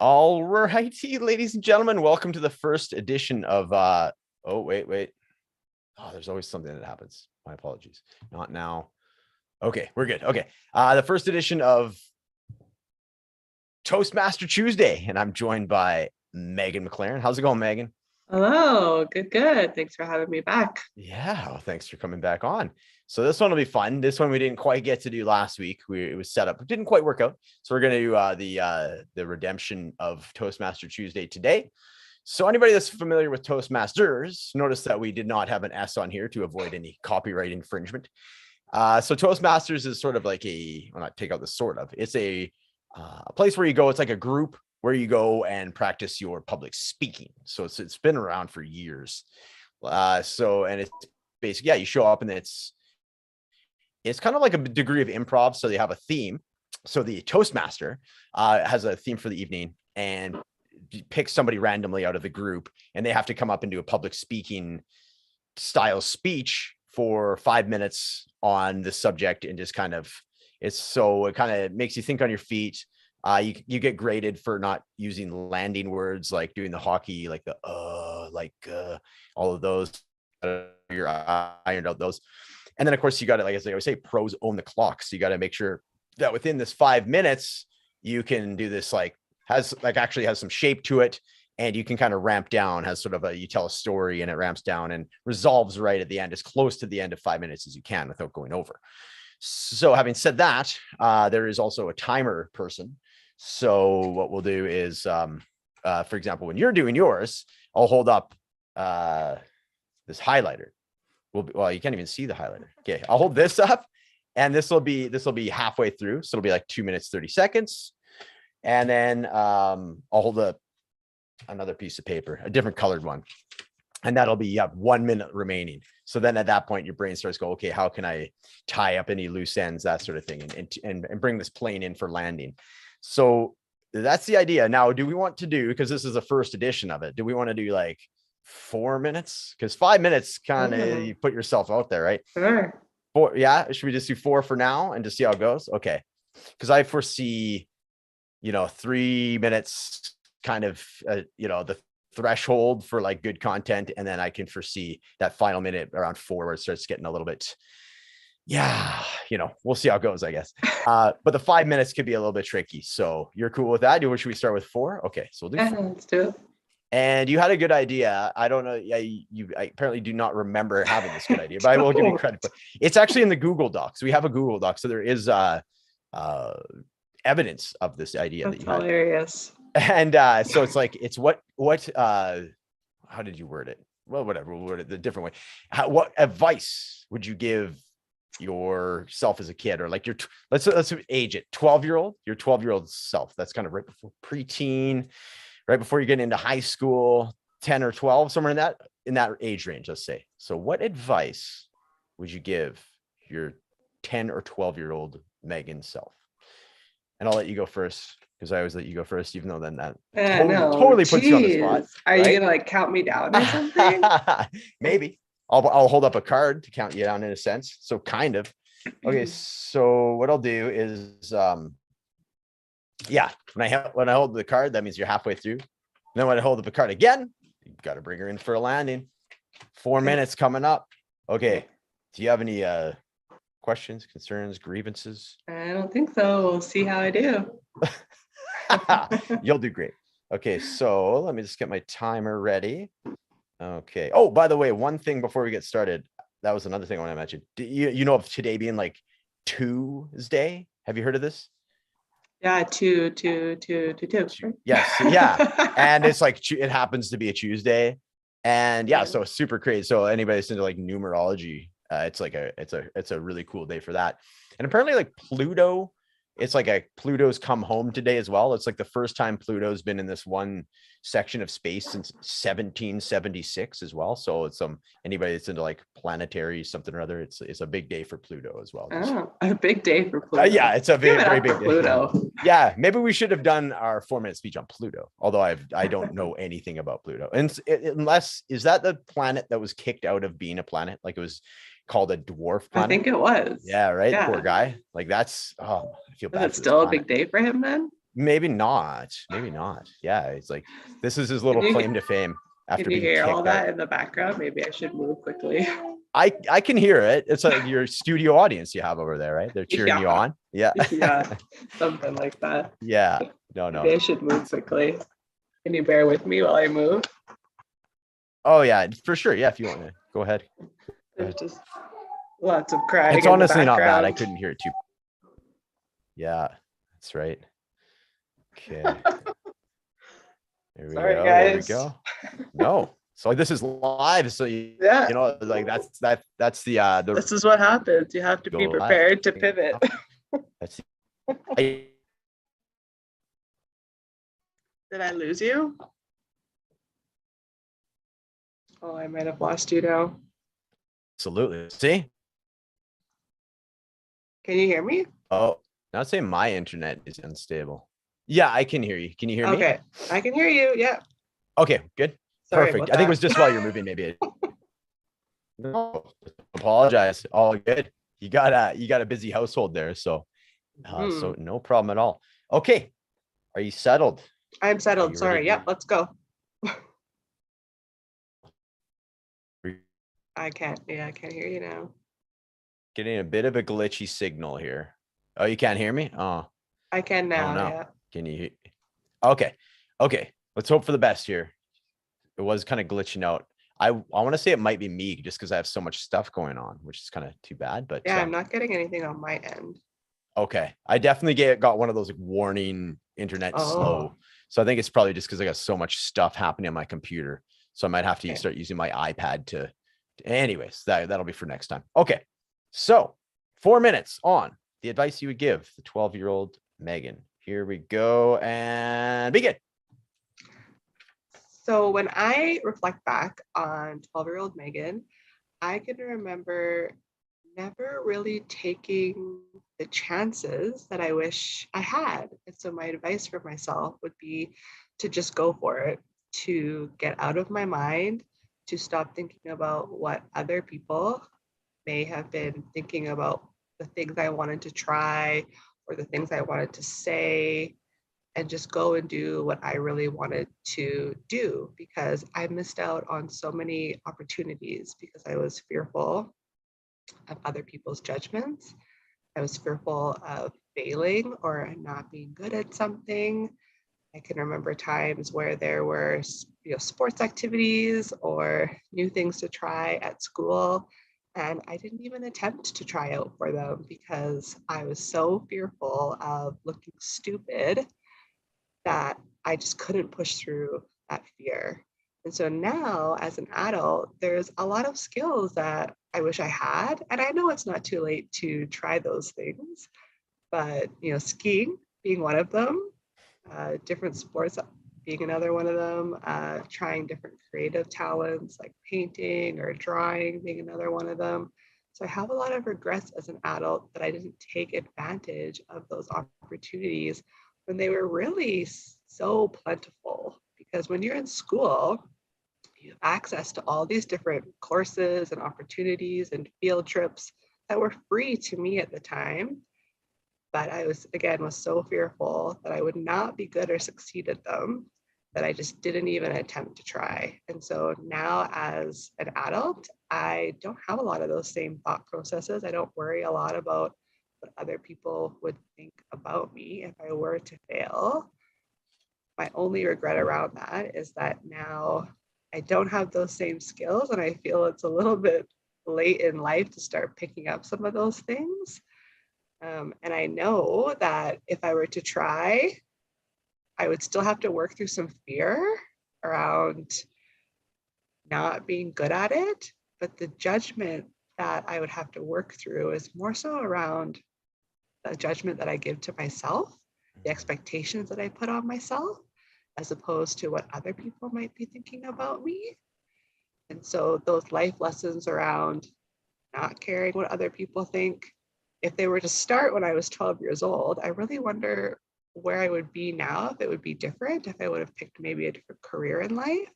All righty, ladies and gentlemen, welcome to the first edition of oh, wait. Oh, there's always something that happens. My apologies. Not now. Okay, we're good. Okay. The first edition of Toastmaster Tuesday, and I'm joined by Megan McLaren. How's it going, Megan? Hello, good. Thanks for having me back. Yeah, well, thanks for coming back on. So this one will be fun. This one we didn't quite get to do last week. It was set up, it didn't quite work out. So we're going to do the redemption of Toastmaster Tuesday today. So anybody that's familiar with Toastmasters, notice that we did not have an S on here to avoid any copyright infringement. So Toastmasters is sort of like not take out the sort of, it's a place where you go. It's like a group where you go and practice your public speaking. So it's been around for years. And it's basically, yeah, you show up and it's kind of like a degree of improv. So they have a theme. So the Toastmaster has a theme for the evening and pick somebody randomly out of the group, and they have to come up and do a public speaking style speech for 5 minutes on the subject. And just kind of, it kind of makes you think on your feet. You get graded for not using landing words, like doing the hockey, like the all of those. You're ironed out those. And then of course you got to, like, as I always say, pros own the clock. So you got to make sure that within this 5 minutes, you can do this, actually has some shape to it. And you can kind of ramp down, you tell a story and it ramps down and resolves right at the end, as close to the end of 5 minutes as you can without going over. So having said that, there is also a timer person. So what we'll do is, for example, when you're doing yours, I'll hold up this highlighter. Well, you can't even see the highlighter. Okay, I'll hold this up, and this will be halfway through. So it'll be like 2 minutes, 30 seconds. And then I'll hold up another piece of paper, a different colored one. And that'll be, you have 1 minute remaining. So then at that point, your brain starts going, okay, how can I tie up any loose ends, that sort of thing, and bring this plane in for landing. So that's the idea. Now, do we want to do, because this is the first edition of it, do we want to do like 4 minutes? Because 5 minutes kind of, you put yourself out there, right? Sure. Yeah. Should we just do 4 for now and just see how it goes? Okay. Because I foresee, 3 minutes kind of, the threshold for like good content. And then I can foresee that final minute around 4 where it starts getting a little bit, we'll see how it goes, I guess. But the 5 minutes could be a little bit tricky. So you're cool with that? Should we start with 4? Okay, so we'll do 4. Let's do it. And you had a good idea. I don't know. I apparently do not remember having this good idea, but I will give you credit. But it's actually in the Google Docs. We have a Google Doc. So there is evidence of this idea. That's that you had. Hilarious. And so it's like, it's what how did you word it? Well, whatever, we'll word it the different way. What advice would you give yourself as a kid, or like let's age it, 12-year-old, your 12-year-old self? That's kind of right before preteen, right before you get into high school, 10 or 12, somewhere in that age range, let's say. So what advice would you give your 10 or 12-year-old Megan self? And I'll let you go first, because I always let you go first, even though then that totally puts you on the spot. Are you gonna like count me down or something? Maybe. I'll hold up a card to count you down in a sense. So kind of. Okay, so what I'll do is when I hold the card, that means you're halfway through. And then when I hold up the card again, you got to bring her in for a landing. 4 minutes coming up. Okay. Do you have any questions, concerns, grievances? I don't think so. We'll see how I do. You'll do great. Okay, so let me just get my timer ready. Okay. Oh, by the way, one thing before we get started, that was another thing I want to mention. Do you know of today being like Tuesday? Have you heard of this? Yeah, two. Yes, yeah. And it's like, it happens to be a Tuesday. And yeah, so super crazy. So anybody that's into like numerology, it's a really cool day for that. And apparently like Pluto, it's like Pluto's come home today as well. It's like the first time Pluto's been in this one section of space since 1776 as well. So it's anybody that's into like planetary something or other, it's a big day for Pluto as well. Oh, a big day for Pluto. Yeah, it's a very big day. Pluto. Yeah, maybe we should have done our 4-minute speech on Pluto, although I don't know anything about Pluto. And unless, is that the planet that was kicked out of being a planet? Like it was called a dwarf planet? I think it was. Yeah, right. Yeah. Poor guy. Like that's, I feel bad. Is it still a big day for him then? Maybe not. Maybe not. Yeah, it's like this is his little Can you- claim to fame after Can you being hear all kicked out. that in the background? Maybe I should move quickly. I can hear it. It's like your studio audience you have over there, right? They're cheering you Yeah. on. Yeah. Yeah, something like that. Yeah. No. Maybe I should move quickly. Can you bear with me while I move? Oh yeah, for sure. Yeah, if you want to go ahead. There's just lots of crying. It's in the honestly not bad. I background. couldn't hear it too. Yeah, that's right. Okay. There we Sorry, go. guys. There we go. No. So this is live. So you know, like that's the This is what happens. You have to be go live. prepared to pivot. That's Did I lose you? Oh, I might have lost you now. absolutely. See? Can you hear me? Oh, not saying my internet is unstable. Yeah, I can hear you. Can you hear me? Okay, I can hear you. Yeah. Okay, good. Sorry Perfect. about I think it that. was just while you're moving, maybe. No, apologize. All good. You got a busy household there, so so no problem at all. Okay. Are you settled? I'm settled. Sorry. Yep, let's go. I can't. Yeah, I can't hear you now. Getting a bit of a glitchy signal here. Oh, you can't hear me? Oh, I can now. oh no. Yeah. Can you? Okay. Okay. Let's hope for the best here. It was kind of glitching out. I want to say it might be me just because I have so much stuff going on, which is kind of too bad. But Yeah, I'm not getting anything on my end. okay. I definitely got one of those like warning internet slow. So I think it's probably just because I got so much stuff happening on my computer. So I might have to start using my iPad to anyways, that'll be for next time. Okay. So 4 minutes on the advice you would give the 12-year-old Megan. Here we go and begin. So when I reflect back on 12-year-old Megan, I can remember never really taking the chances that I wish I had. And so my advice for myself would be to just go for it, to get out of my mind, to stop thinking about what other people may have been thinking about the things I wanted to try or the things I wanted to say, and just go and do what I really wanted to do, because I missed out on so many opportunities because I was fearful of other people's judgments. I was fearful of failing or not being good at something. I can remember times where there were, sports activities or new things to try at school, and I didn't even attempt to try out for them because I was so fearful of looking stupid that I just couldn't push through that fear. And so now as an adult, there's a lot of skills that I wish I had. And I know it's not too late to try those things, but skiing being one of them, different sports being another one of them, trying different creative talents like painting or drawing being another one of them. So I have a lot of regrets as an adult that I didn't take advantage of those opportunities when they were really so plentiful. Because when you're in school, you have access to all these different courses and opportunities and field trips that were free to me at the time. But I was so fearful that I would not be good or succeed at them that I just didn't even attempt to try. And so now as an adult, I don't have a lot of those same thought processes. I don't worry a lot about what other people would think about me if I were to fail. My only regret around that is that now I don't have those same skills, and I feel it's a little bit late in life to start picking up some of those things. And I know that if I were to try, I would still have to work through some fear around not being good at it. But the judgment that I would have to work through is more so around the judgment that I give to myself, the expectations that I put on myself, as opposed to what other people might be thinking about me. And so those life lessons around not caring what other people think, if they were to start when I was 12 years old, I really wonder where I would be now, if it would be different, if I would have picked maybe a different career in life,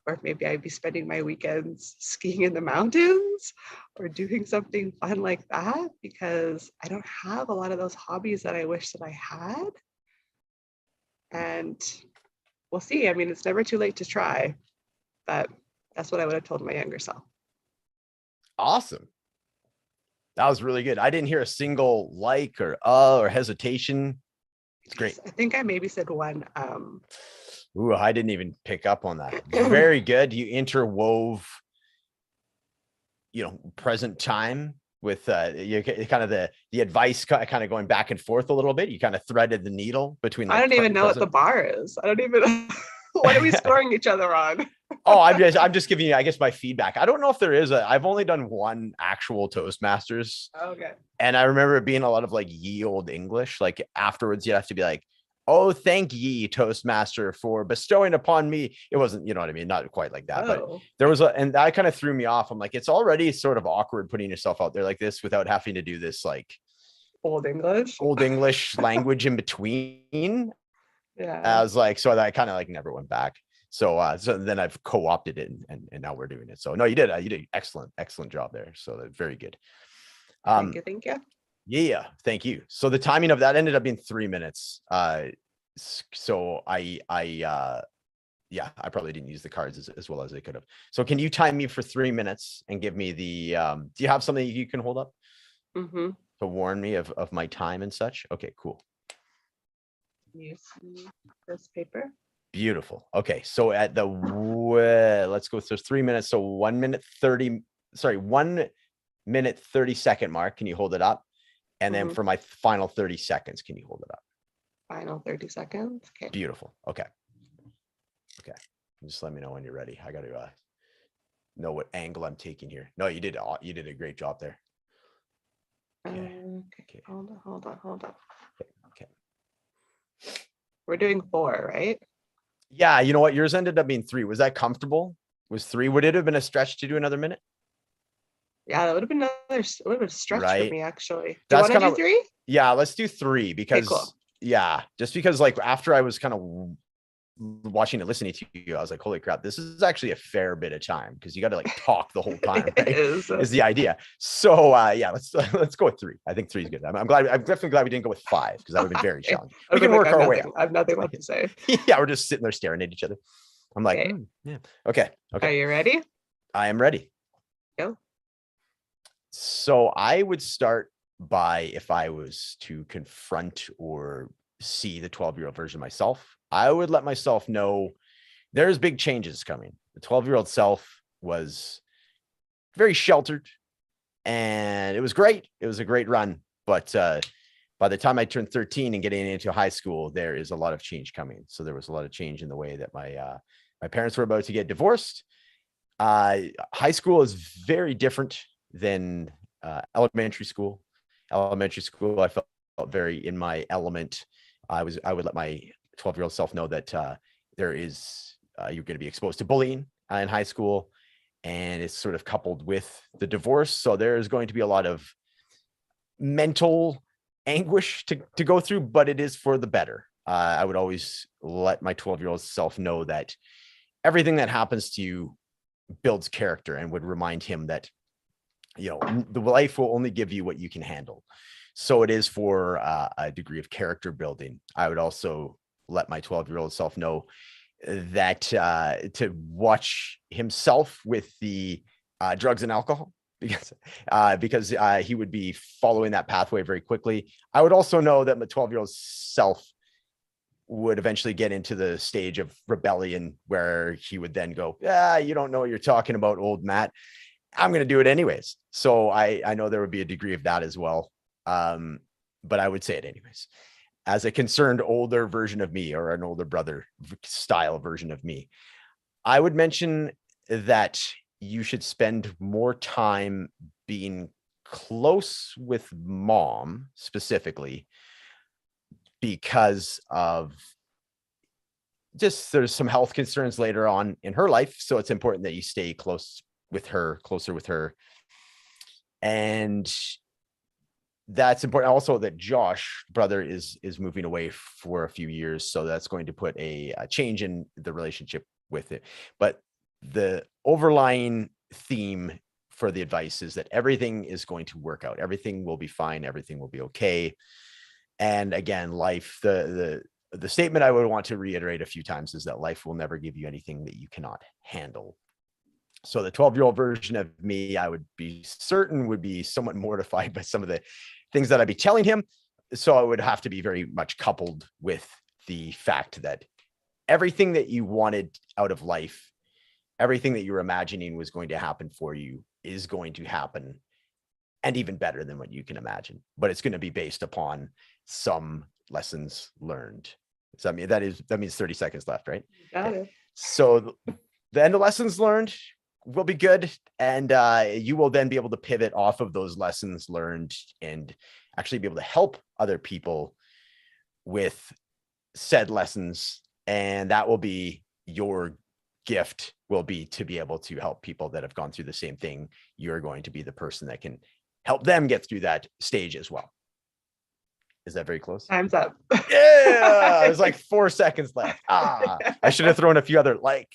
or if maybe I'd be spending my weekends skiing in the mountains or doing something fun like that, because I don't have a lot of those hobbies that I wish that I had. And we'll see. I mean, it's never too late to try, but that's what I would have told my younger self. Awesome. That was really good. I didn't hear a single like or hesitation. It's great. I think I maybe said one. Ooh, I didn't even pick up on that. Very good. You interwove, present time with you kind of the advice kind of going back and forth a little bit. You kind of threaded the needle between. I don't even know what the bar is. I don't even. What are we scoring each other on? Oh, I'm just giving you, I guess, my feedback. I don't know if there is I've only done one actual Toastmasters. Okay. And I remember it being a lot of like ye old English. Like afterwards, you have to be like, "Oh, thank ye, Toastmaster, for bestowing upon me." It wasn't, you know what I mean? Not quite like that, but there was and that kind of threw me off. I'm like, it's already sort of awkward putting yourself out there like this without having to do this like old English language in between. Yeah. I was like, so that kind of like never went back. So then I've co-opted it and now we're doing it. So no, you did excellent job there. So that's very good. Thank you. Yeah, thank you. So the timing of that ended up being 3 minutes. So I probably didn't use the cards as well as I could have. So can you time me for 3 minutes and give me the do you have something you can hold up to warn me of my time and such? Okay, cool. You see this paper? Beautiful. Okay, so at the let's go through 3 minutes. So 1 minute 30. Sorry, 1 minute 30 second mark. Can you hold it up? And then for my final 30 seconds, can you hold it up? Final 30 seconds. Okay. Beautiful. Okay. Just let me know when you're ready. I got to know what angle I'm taking here. No, you did a great job there. Okay. Hold on. Okay. We're doing 4, right? Yeah, you know what? Yours ended up being 3. Was that comfortable? Was 3? Would it have been a stretch to do another minute? Yeah, that would have been a stretch for me, actually. Do you want to do 3? Yeah, let's do 3 because cool. Yeah, just because like after I was kind of watching and listening to you, I was like, holy crap, this is actually a fair bit of time because you got to like talk the whole time, right? is the idea. So let's go with 3. I think 3 is good. I'm definitely glad we didn't go with 5 because that would have been very challenging. We can work our way out. I have nothing left to say. Yeah, we're just sitting there staring at each other. I'm like, yeah. Okay. Are you ready? I am ready. Go. So I would start by, if I was to confront or see the 12-year-old version of myself, I would let myself know there's big changes coming. The 12-year-old self was very sheltered and it was great. It was a great run. But by the time I turned 13 and getting into high school, there is a lot of change coming. So there was a lot of change in the way that my parents were about to get divorced. High school is very different than elementary school. Elementary school, I felt very in my element. I would let my 12-year-old self know that there is you're going to be exposed to bullying in high school, and it's sort of coupled with the divorce. So there's going to be a lot of mental anguish to go through, but it is for the better. I would always let my 12-year-old self know that everything that happens to you builds character, and would remind him that the life will only give you what you can handle. So it is for a degree of character building. I would also let my 12-year-old self know that to watch himself with the drugs and alcohol, because he would be following that pathway very quickly. I would also know that my 12-year-old self would eventually get into the stage of rebellion where he would then go, you don't know what you're talking about, old Matt. I'm going to do it anyways. So I know there would be a degree of that as well. But I would say it anyways, as a concerned older version of me, or an older brother style version of me. I would mention that you should spend more time being close with mom, specifically because of just there's some health concerns later on in her life. So it's important that you stay closer with her. And that's important. Also, that Josh, brother, is moving away for a few years. So that's going to put a change in the relationship with it. But the overlying theme for the advice is that everything is going to work out. Everything will be fine. Everything will be okay. And again, life, the the statement I would want to reiterate a few times is that life will never give you anything that you cannot handle. So the 12-year-old version of me, I would be certain would be somewhat mortified by some of the things that I'd be telling him. So it would have to be very much coupled with the fact that everything that you wanted out of life, everything that you were imagining was going to happen for you is going to happen, and even better than what you can imagine. But it's going to be based upon some lessons learned. So I mean, that means 30 seconds left, right? Got it. So then the lessons learned will be good, and you will then be able to pivot off of those lessons learned and actually be able to help other people with said lessons. And that will be your gift, will be to be able to help people that have gone through the same thing. You're going to be the person that can help them get through that stage as well. Is that very close? Time's up. Yeah, there's like 4 seconds left. I should have thrown a few other like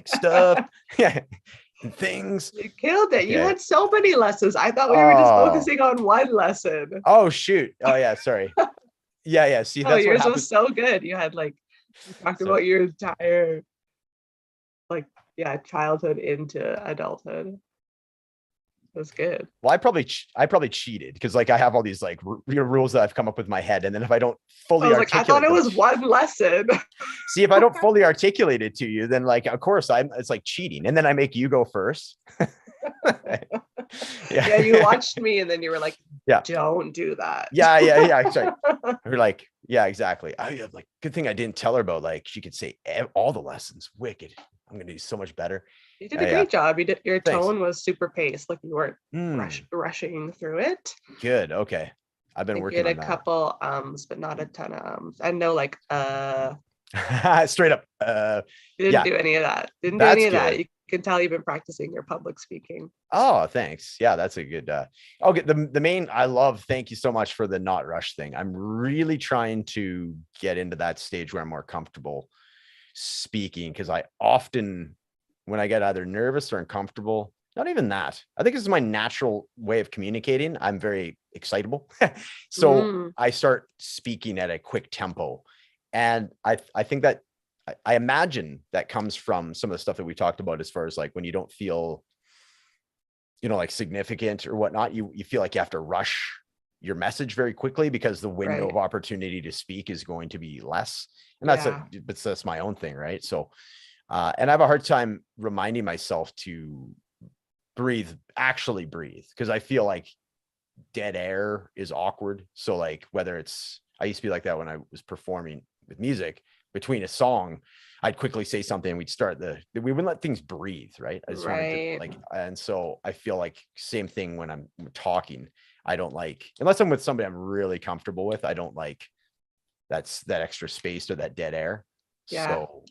stuff. Yeah. And things. You killed it. You had so many lessons. I thought we were just focusing on one lesson. Oh shoot. Oh yeah, sorry. Yeah. See, that's yours was so good. You had you talked about your entire childhood into adulthood. It was good. Well, I probably cheated because I have all these rules that I've come up with in my head, and then if I don't fully articulate, I thought it was one lesson. See, if I don't fully articulate it to you, then of course it's like cheating, and then I make you go first. Yeah, you watched me, and then you were like, "Yeah, don't do that." Yeah. Sorry. We're like, yeah, exactly. Good thing I didn't tell her about she could say all the lessons. Wicked. I'm gonna do so much better. You did a great job. You did. Your tone was super paced. You weren't rushing through it. Good. Okay. I've been working on that. You had a couple but not a ton of and no straight up. You didn't do any of that. You can tell you've been practicing your public speaking. Oh, thanks. Yeah, that's a good okay. The main I love, thank you so much for the not rush thing. I'm really trying to get into that stage where I'm more comfortable speaking, because I often, when I get either nervous or uncomfortable, not even that, I think this is my natural way of communicating. I'm very excitable. So I start speaking at a quick tempo. And I think that I imagine that comes from some of the stuff that we talked about, as far as when you don't feel, significant or whatnot, you feel like you have to rush your message very quickly because the window of opportunity to speak is going to be less. And that's my own thing. Right. So, and I have a hard time reminding myself to actually breathe, because I feel like dead air is awkward. So whether I used to be like that when I was performing with music between a song, I'd quickly say something. We'd start we wouldn't let things breathe. Right. I just wanted to and so I feel same thing when I'm talking. I don't unless I'm with somebody I'm really comfortable with, I don't that extra space or that dead air. Yeah. So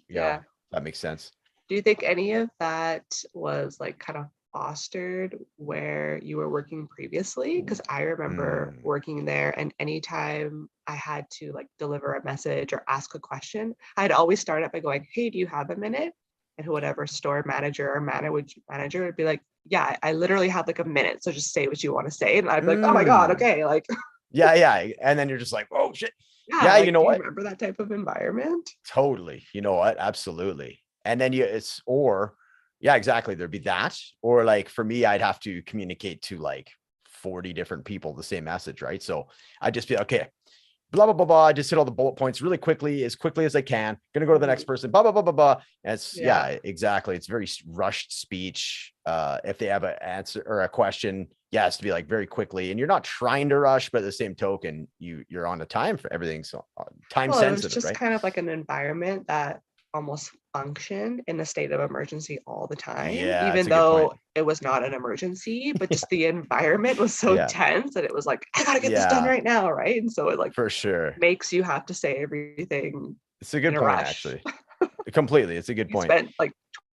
that makes sense. Do you think any of that was kind of fostered where you were working previously? Because I remember working there, and anytime I had to deliver a message or ask a question, I'd always start up by going, "Hey, do you have a minute?" And whatever store manager or manager would be like, "Yeah, I literally have a minute, so just say what you want to say." And I'd be like, "Oh my god, okay." Yeah. And then you're just like, "Oh shit." Yeah, you know what? Remember that type of environment? Totally. You know what? Absolutely. And then exactly. There'd be that. Or for me, I'd have to communicate to 40 different people the same message, right? So I'd just be okay, blah, blah, blah, blah. I just hit all the bullet points really quickly as I can. Gonna go to the next person, blah, blah, blah, blah, blah. And it's exactly. It's very rushed speech. If they have an answer or a question, it has to be very quickly. And you're not trying to rush, but at the same token, you're on the time for everything. So time sensitive, it's just right? kind of an environment that almost functioned in a state of emergency all the time, even though it was not an emergency, but just the environment was so tense that it was I gotta get this done right now, right? And so it for sure makes you have to say everything. It's a good point, actually. Completely, it's a good point. Spent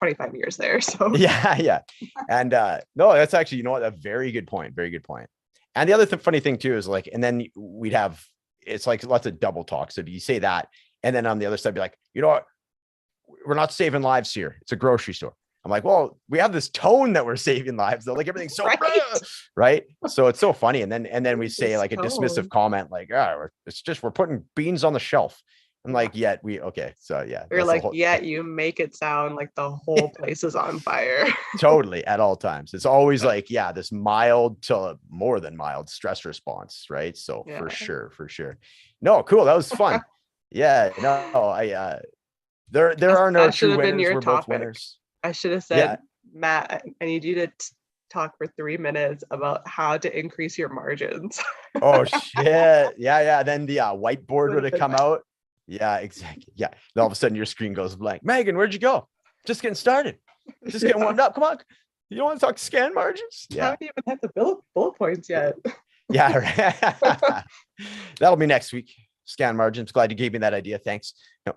25 years there, so yeah. And no, that's actually, you know what, a very good point. And the other funny thing too is and then we'd have, it's lots of double talk. So do you say that, and then on the other side be like, you know what, we're not saving lives here. It's a grocery store. I'm like, well, we have this tone that we're saving lives though. Everything's so right. So it's so funny. And then we say a dismissive comment it's just, we're putting beans on the shelf. I'm like, yet we okay. So yeah, You're that's the like, whole yeah, you make it sound like the whole place is on fire. totally at all times. It's always like, yeah, this mild to more than mild stress response, right? So Yeah. for sure. No, cool. That was fun. Yeah, no, there are no That should true have been winners. your We're both topic. winners. I should have Yeah. said, Matt, I need you to talk for 3 minutes about how to increase your margins. Oh shit. Yeah. Then the whiteboard Would would have have been come out. Yeah, exactly. Yeah. Then all of a sudden your screen goes blank. Megan, where'd you go? Just getting started. Just getting warmed up. Come on. You don't want to talk scan margins? I Yeah. haven't even had the bullet points yet. Yeah. Right. That'll be next week. Scan margins. Glad you gave me that idea. Thanks. No.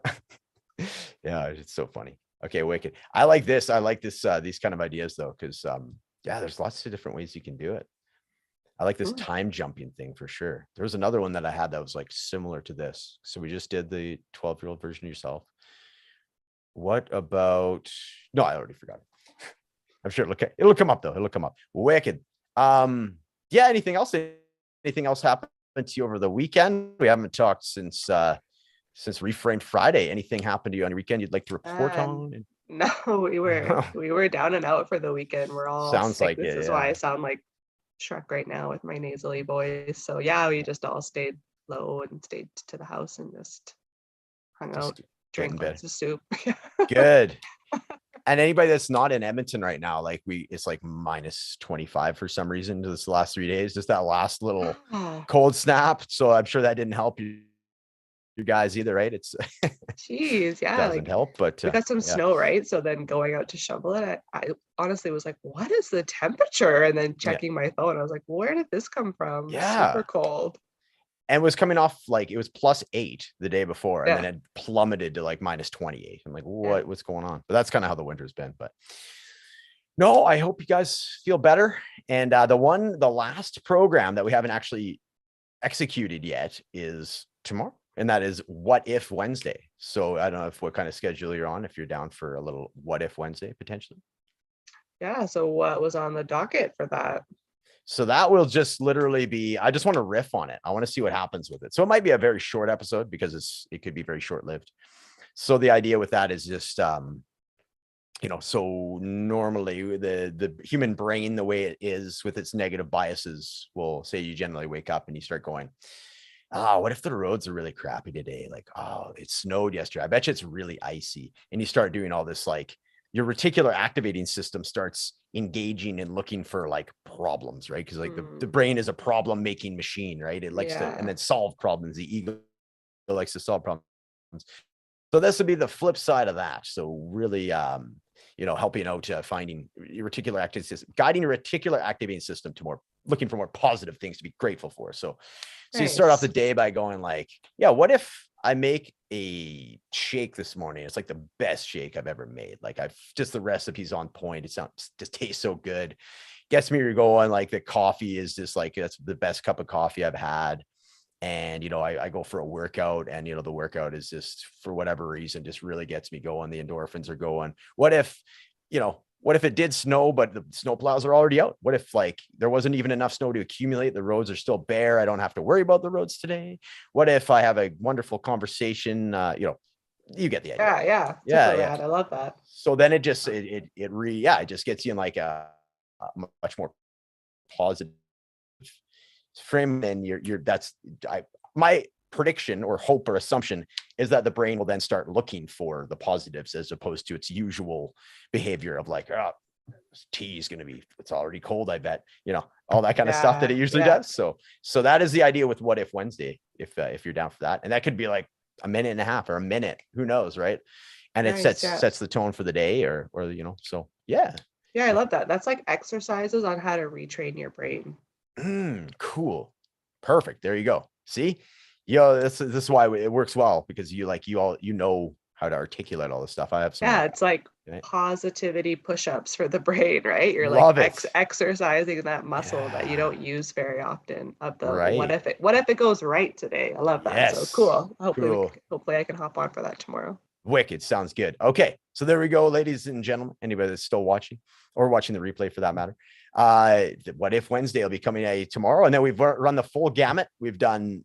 Yeah, it's so funny. Okay, wicked. I like this. These kind of ideas though, because yeah, there's lots of different ways you can do it. I like this time jumping thing for sure. There was another one that I had that was like similar to this. So we just did the 12-year-old version of yourself. What about no, I already forgot it. I'm sure it'll come up though. It'll come up. Wicked. Yeah, anything else? Anything else happened to you over the weekend? We haven't talked since Reframed Friday. Anything happened to you on your weekend you'd like to report on? No, we were down and out for the weekend. We're all Sounds sick. like This it, is why I sound like Shrek right now with my nasally voice. So yeah, we just all stayed low and stayed to the house and just hung out, drank lots of soup. Good. And anybody that's not in Edmonton right now, like it's like minus 25 for some reason this last 3 days, just that last little cold snap. So I'm sure that didn't help you guys either, right? It's Jeez, yeah, doesn't help, but we got some snow, right? So then going out to shovel it, I honestly was like, what is the temperature? And then checking my phone, I was like, where did this come from? Yeah. Super cold. And was coming off like it was +8 the day before, and then it plummeted to like minus 28. I'm like, what's going on? But that's kind of how the winter's been. But no, I hope you guys feel better. And the last program that we haven't actually executed yet is tomorrow, and that is What If Wednesday. So I don't know what kind of schedule you're on, if you're down for a little What If Wednesday potentially. Yeah. So what was on the docket for that? So that will just literally be, I just want to riff on it. I want to see what happens with it. So it might be a very short episode because it could be very short-lived. So the idea with that is just, so normally the human brain, the way it is with its negative biases, will say you generally wake up and you start going, what if the roads are really crappy today? Like, oh, it snowed yesterday. I bet you it's really icy. And you start doing all this, like your reticular activating system starts engaging and looking for like problems, right? Because like the brain is a problem making machine, right? It likes to and then solve problems. The ego likes to solve problems. So this would be the flip side of that. So really, helping out finding your reticular activating system, guiding your reticular activating system to looking for more positive things to be grateful for. So you start off the day by going like, yeah, what if I make a shake this morning? It's like the best shake I've ever made. Like the recipe's on point. It just tastes so good. Gets me going. Like the coffee is just like, that's the best cup of coffee I've had. And, I go for a workout and, the workout is just for whatever reason, just really gets me going. The endorphins are going. What if it did snow, but the snow plows are already out? What if like there wasn't even enough snow to accumulate? The roads are still bare. I don't have to worry about the roads today. What if I have a wonderful conversation? You get the idea. Yeah. I love that. So then it just, it just gets you in like a much more positive frame. And my prediction or hope or assumption is that the brain will then start looking for the positives as opposed to its usual behavior of like, tea is going to be, it's already cold, I bet, all that kind of stuff that it usually does. So that is the idea with What If Wednesday, if you're down for that. And that could be like a minute and a half or a minute, who knows, right? And it sets the tone for the day or so yeah, I love that. That's like exercises on how to retrain your brain. Cool. Perfect. There you go. See, this is why it works well, because you know how to articulate all this stuff. I have some. Yeah, it's like positivity push-ups for the brain, right? You're like exercising that muscle that you don't use very often. Of the what if it goes right today? I love that. Yes. So cool. Hopefully I can hop on for that tomorrow. Wicked. Sounds good. Okay, so there we go, ladies and gentlemen. Anybody that's still watching or watching the replay for that matter. What If Wednesday will be coming at you tomorrow, and then we've run the full gamut. We've done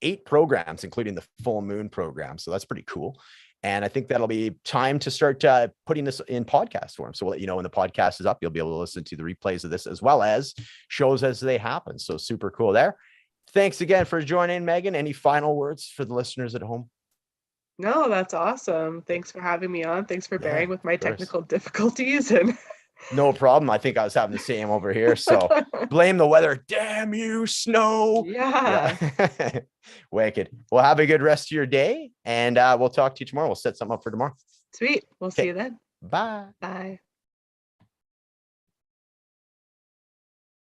8 programs, including the full moon program. So that's pretty cool. And I think that'll be time to start putting this in podcast form. So we'll let you know when the podcast is up. You'll be able to listen to the replays of this as well as shows as they happen. So super cool there. Thanks again for joining, Megan. Any final words for the listeners at home? No, that's awesome. Thanks for having me on. Thanks for bearing with my technical difficulties. And no problem. I think I was having the same over here. So blame the weather. Damn you, snow. Yeah. Wicked. Well, have a good rest of your day. And we'll talk to you tomorrow. We'll set something up for tomorrow. Sweet. We'll see you then. Bye. Bye.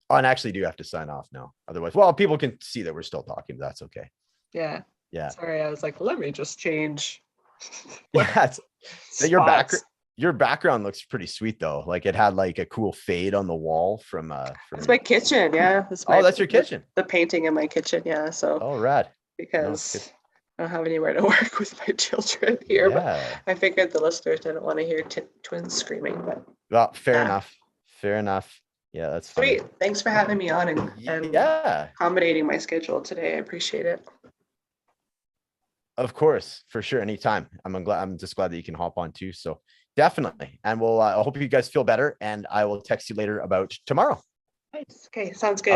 Oh, and actually do have to sign off now. Otherwise, well, people can see that we're still talking. That's okay. Yeah. Yeah. Sorry, I was like, let me just change. Yeah. Your background looks pretty sweet though. Like it had like a cool fade on the wall from It's my kitchen. Yeah. That's your kitchen. The painting in my kitchen. Yeah. So. Oh, rad. Because I don't have anywhere to work with my children here. Yeah. But I figured the listeners didn't want to hear twins screaming. But well, fair enough. Fair enough. Yeah, that's funny. Sweet. Thanks for having me on and accommodating my schedule today. I appreciate it. Of course, for sure. Anytime. I'm just glad that you can hop on too. So definitely. And we'll I hope you guys feel better. And I will text you later about tomorrow. Nice. Okay, sounds good.